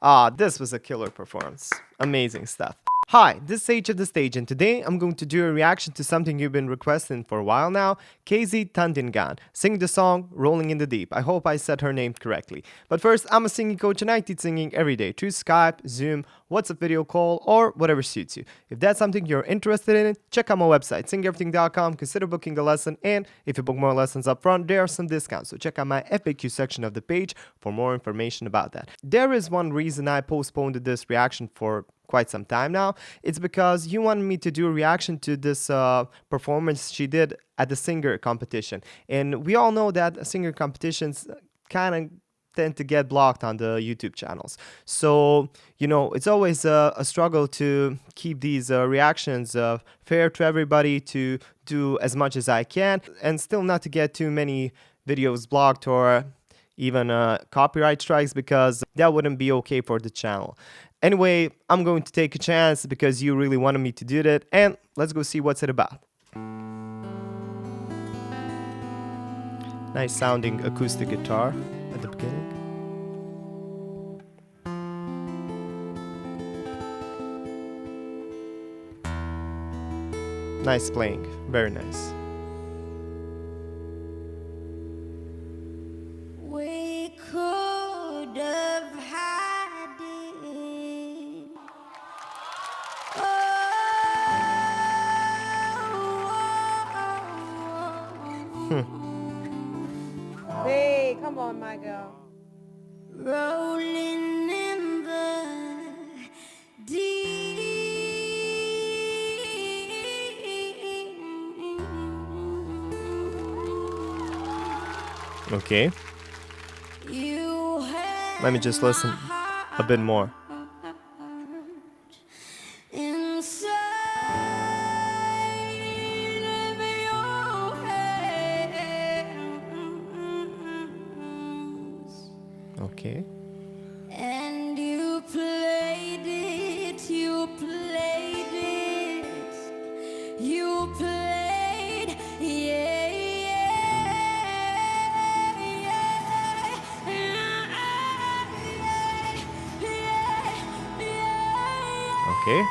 Ah, this was a killer performance. Amazing stuff. Hi, this is H of the Stage, and today I'm going to do a reaction to something you've been requesting for a while now, KZ Tandingan, singing the song Rolling in the Deep. I hope I said her name correctly. But first, I'm a singing coach and I teach singing every day through Skype, Zoom, WhatsApp video call, or whatever suits you. If that's something you're interested in, check out my website, singeverything.com, consider booking a lesson, and if you book more lessons up front, there are some discounts, so check out my FAQ section of the page for more information about that. There is one reason I postponed this reaction for quite some time now. It's because you wanted me to do a reaction to this performance she did at the singer competition, and we all know that singer competitions kind of tend to get blocked on the YouTube channels. So, it's always a struggle to keep these reactions fair to everybody, to do as much as I can, and still not to get too many videos blocked or even copyright strikes, because that wouldn't be okay for the channel. Anyway, I'm going to take a chance because you really wanted me to do that, and let's go see what's it about. Nice sounding acoustic guitar at the beginning. Nice playing, very nice. We could have had it. Hey, come on, my girl. Rolling in the deep. Okay, let me just listen a bit more. Okay. And you played it, you played it, you played, yeah, Okay.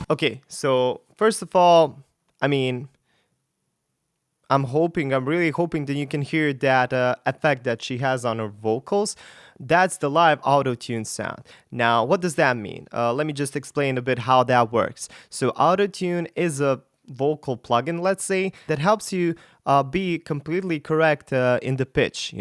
Okay, so first of all, I'm really hoping that you can hear that effect that she has on her vocals. That's the live auto-tune sound. Now, what does that mean? Let me just explain a bit how that works. So auto-tune is a vocal plugin, let's say, that helps you be completely correct in the pitch,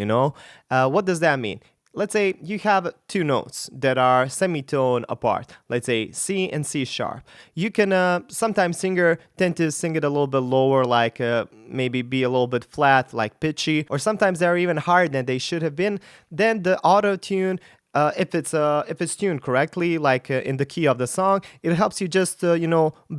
What does that mean? Let's say you have two notes that are semitone apart, let's say C and C sharp. You can, sometimes singer tend to sing it a little bit lower, like maybe be a little bit flat, like pitchy, or sometimes they're even higher than they should have been. Then the auto-tune, if it's tuned correctly, like in the key of the song, it helps you just,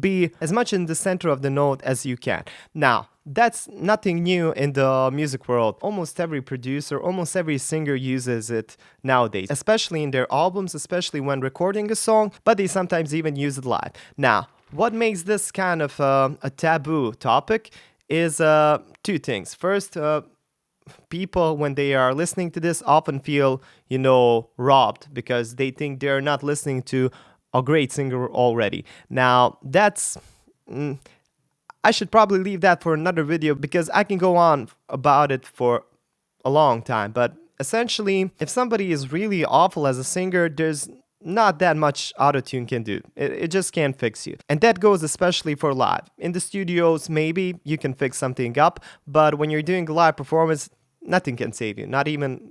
be as much in the center of the note as you can. Now, that's nothing new in the music world. Almost every producer, almost every singer uses it nowadays, especially in their albums, especially when recording a song, but they sometimes even use it live. Now, what makes this kind of a taboo topic is two things. First, people, when they are listening to this, often feel, robbed because they think they're not listening to a great singer already. Now, that's... I should probably leave that for another video because I can go on about it for a long time. But essentially, if somebody is really awful as a singer, there's not that much autotune can do. It just can't fix you. And that goes especially for live. In the studios, maybe you can fix something up, but when you're doing a live performance, nothing can save you, not even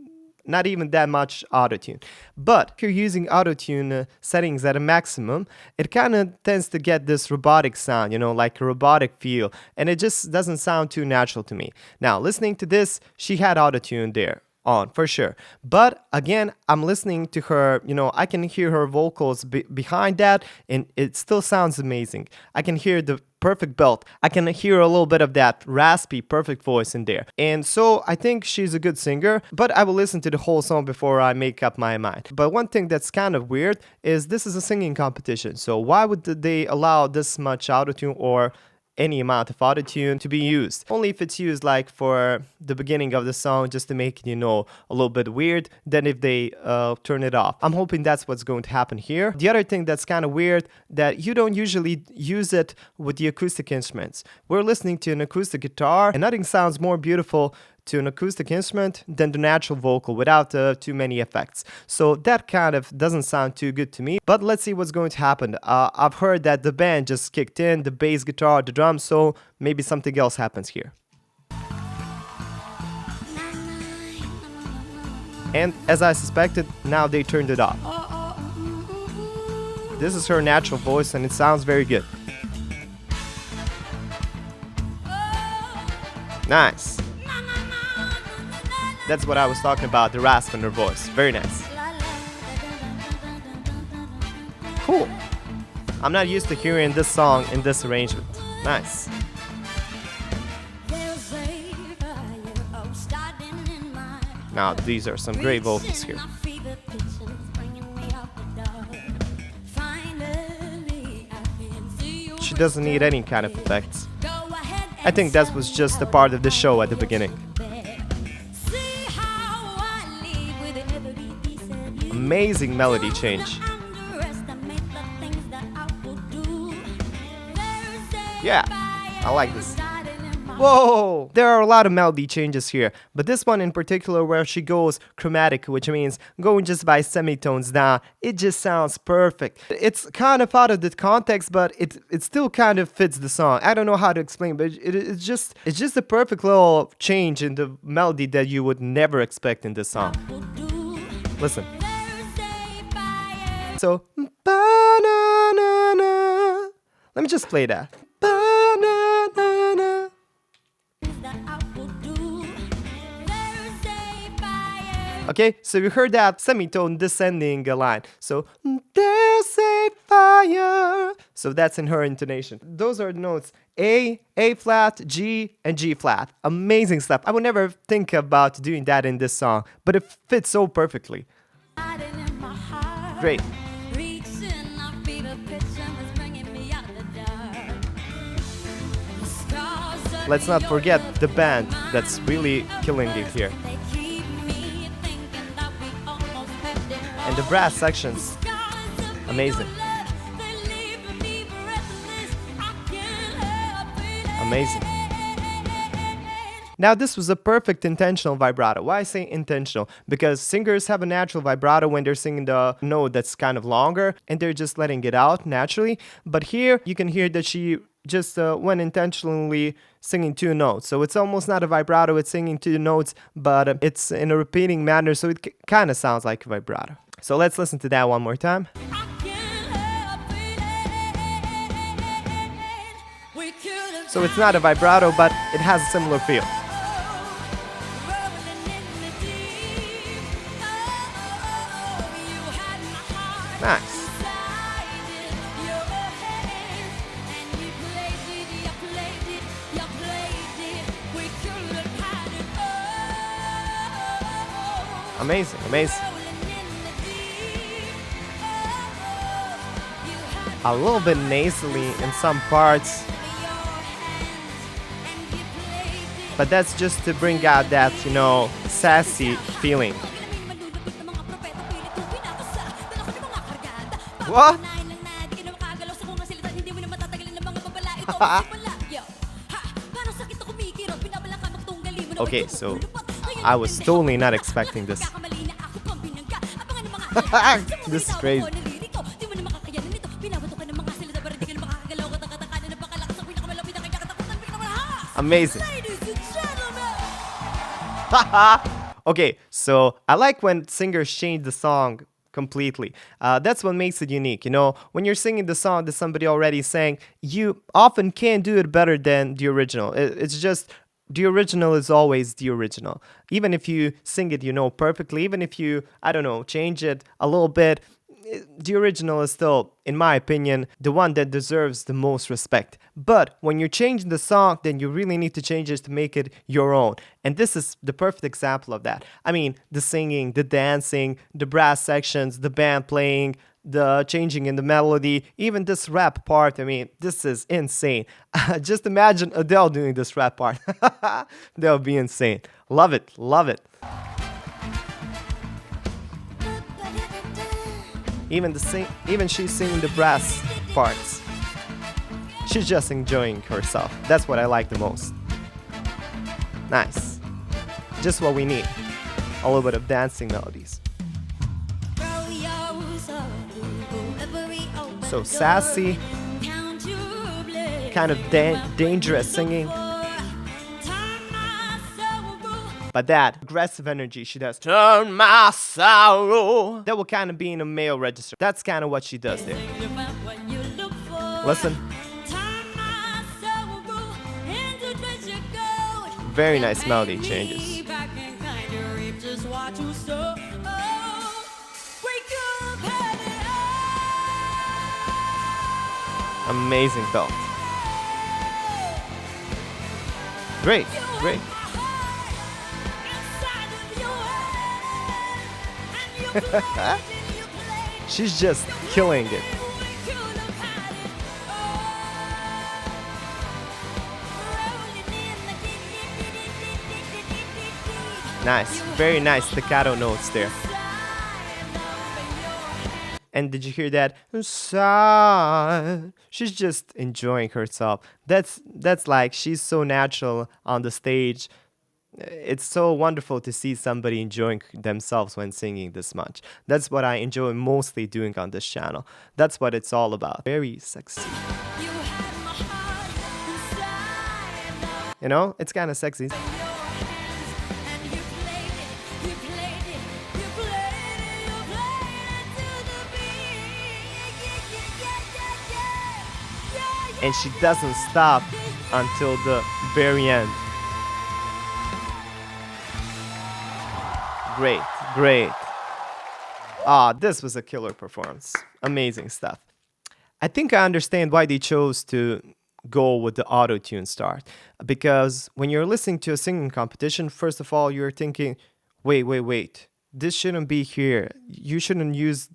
that much autotune. But if you're using autotune settings at a maximum, it kind of tends to get this robotic sound, like a robotic feel, and it just doesn't sound too natural to me. Now, listening to this, she had autotune there on for sure, but again, I'm listening to her, I can hear her vocals behind that, and it still sounds amazing. I can hear the perfect belt. I can hear a little bit of that raspy, perfect voice in there. And so I think she's a good singer, but I will listen to the whole song before I make up my mind. But one thing that's kind of weird is this is a singing competition. So why would they allow this much autotune, or any amount of autotune to be used. Only if it's used like for the beginning of the song just to make it, a little bit weird, then if they turn it off. I'm hoping that's what's going to happen here. The other thing that's kind of weird, that you don't usually use it with the acoustic instruments. We're listening to an acoustic guitar, and nothing sounds more beautiful to an acoustic instrument than the natural vocal without too many effects. So that kind of doesn't sound too good to me, but let's see what's going to happen. I've heard that the band just kicked in, the bass guitar, the drums, so maybe something else happens here. And as I suspected, now they turned it off. This is her natural voice and it sounds very good. Nice. That's what I was talking about, the rasp in her voice. Very nice. Cool. I'm not used to hearing this song in this arrangement. Nice. Now, these are some great vocals here. She doesn't need any kind of effects. I think that was just a part of the show at the beginning. Amazing melody change. Yeah, I like this. Whoa! There are a lot of melody changes here, but this one in particular where she goes chromatic, which means going just by semitones down, it just sounds perfect. It's kind of out of the context, but it still kind of fits the song. I don't know how to explain, but it's just a perfect little change in the melody that you would never expect in this song. Listen. So, ba-na-na-na. Let me just play that. Ba-na-na-na. Okay, so you heard that semitone descending line. So, there's a fire. So that's in her intonation. Those are the notes A flat, G, and G flat. Amazing stuff. I would never think about doing that in this song, but it fits so perfectly. Great. Let's not forget the band that's really killing it here. And the brass sections, amazing. Amazing. Now this was a perfect intentional vibrato. Why I say intentional? Because singers have a natural vibrato when they're singing the note that's kind of longer and they're just letting it out naturally. But here you can hear that she just went intentionally singing two notes. So it's almost not a vibrato, it's singing two notes, but it's in a repeating manner, so it kind of sounds like a vibrato. So let's listen to that one more time. So it's not a vibrato, but it has a similar feel. Nice. Amazing, amazing. A little bit nasally in some parts, but that's just to bring out that, sassy feeling. What? Okay, so I was totally not expecting this. This is crazy. Amazing. Okay, so I like when singers change the song completely. That's what makes it unique. When you're singing the song that somebody already sang, you often can't do it better than the original. It's just the original is always the original. Even if you sing it, perfectly, even if you, change it a little bit, the original is still, in my opinion, the one that deserves the most respect. But when you're changing the song, then you really need to change it to make it your own. And this is the perfect example of that. I mean, the singing, the dancing, the brass sections, the band playing, the changing in the melody, even this rap part. I mean, this is insane. Just imagine Adele doing this rap part. That would be insane. Love it, love it. Even she's singing the brass parts. She's just enjoying herself. That's what I like the most. Nice. Just what we need. A little bit of dancing melodies. So sassy, kind of dangerous singing. But that aggressive energy she does, turn my sorrow, that will kind of be in a male register. That's kind of what she does there. Listen. Very nice melody changes. Amazing belt. Great, great. She's just killing it. Nice, very nice staccato notes there. And did you hear that? She's just enjoying herself. That's like, she's so natural on the stage. It's so wonderful to see somebody enjoying themselves when singing this much. That's what I enjoy mostly doing on this channel. That's what it's all about. Very sexy. You know, it's kind of sexy. And she doesn't stop until the very end. Great, great. This was a killer performance. Amazing stuff. I think I understand why they chose to go with the auto-tune start. Because when you're listening to a singing competition, first of all, you're thinking, wait. This shouldn't be here. You shouldn't use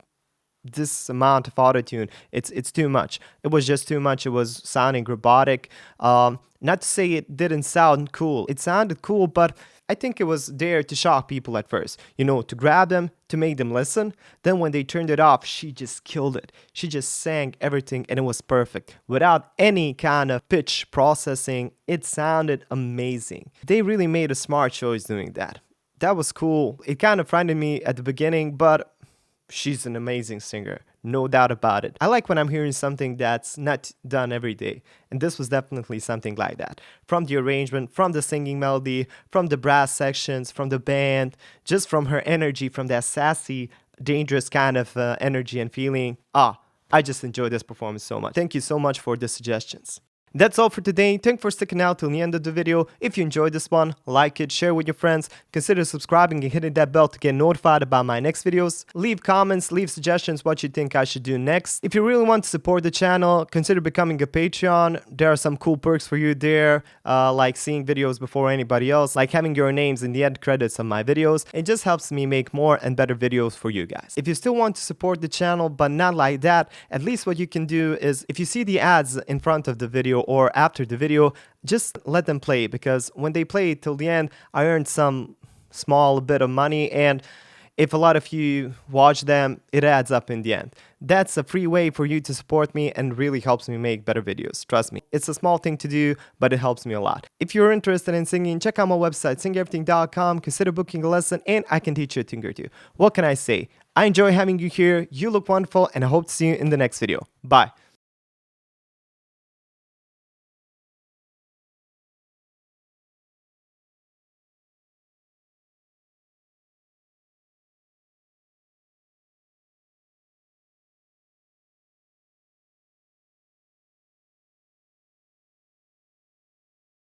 this amount of auto-tune. It's too much. It was just too much. It was sounding robotic. Not to say it didn't sound cool. It sounded cool, but I think it was there to shock people at first. You know, to grab them, to make them listen. Then when they turned it off, she just killed it. She just sang everything and it was perfect. Without any kind of pitch processing, it sounded amazing. They really made a smart choice doing that. That was cool. It kind of frightened me at the beginning, but she's an amazing singer, no doubt about it. I like when I'm hearing something that's not done every day, and this was definitely something like that. From the arrangement, from the singing melody, from the brass sections, from the band, just from her energy, from that sassy, dangerous kind of energy and feeling. I just enjoyed this performance so much. Thank you so much for the suggestions. That's all for today. Thanks for sticking out till the end of the video. If you enjoyed this one, like it, share with your friends, consider subscribing and hitting that bell to get notified about my next videos. Leave comments, leave suggestions what you think I should do next. If you really want to support the channel, consider becoming a Patreon. There are some cool perks for you there, like seeing videos before anybody else, like having your names in the end credits on my videos. It just helps me make more and better videos for you guys. If you still want to support the channel, but not like that, at least what you can do is, if you see the ads in front of the video or after the video, just let them play, because when they play till the end, I earned some small bit of money, and if a lot of you watch them, it adds up in the end. That's a free way for you to support me and really helps me make better videos. Trust me, it's a small thing to do, but it helps me a lot. If you're interested in singing, check out my website, singeverything.com, consider booking a lesson, and I can teach you a thing or two. What can I say? I enjoy having you here, you look wonderful, and I hope to see you in the next video. Bye.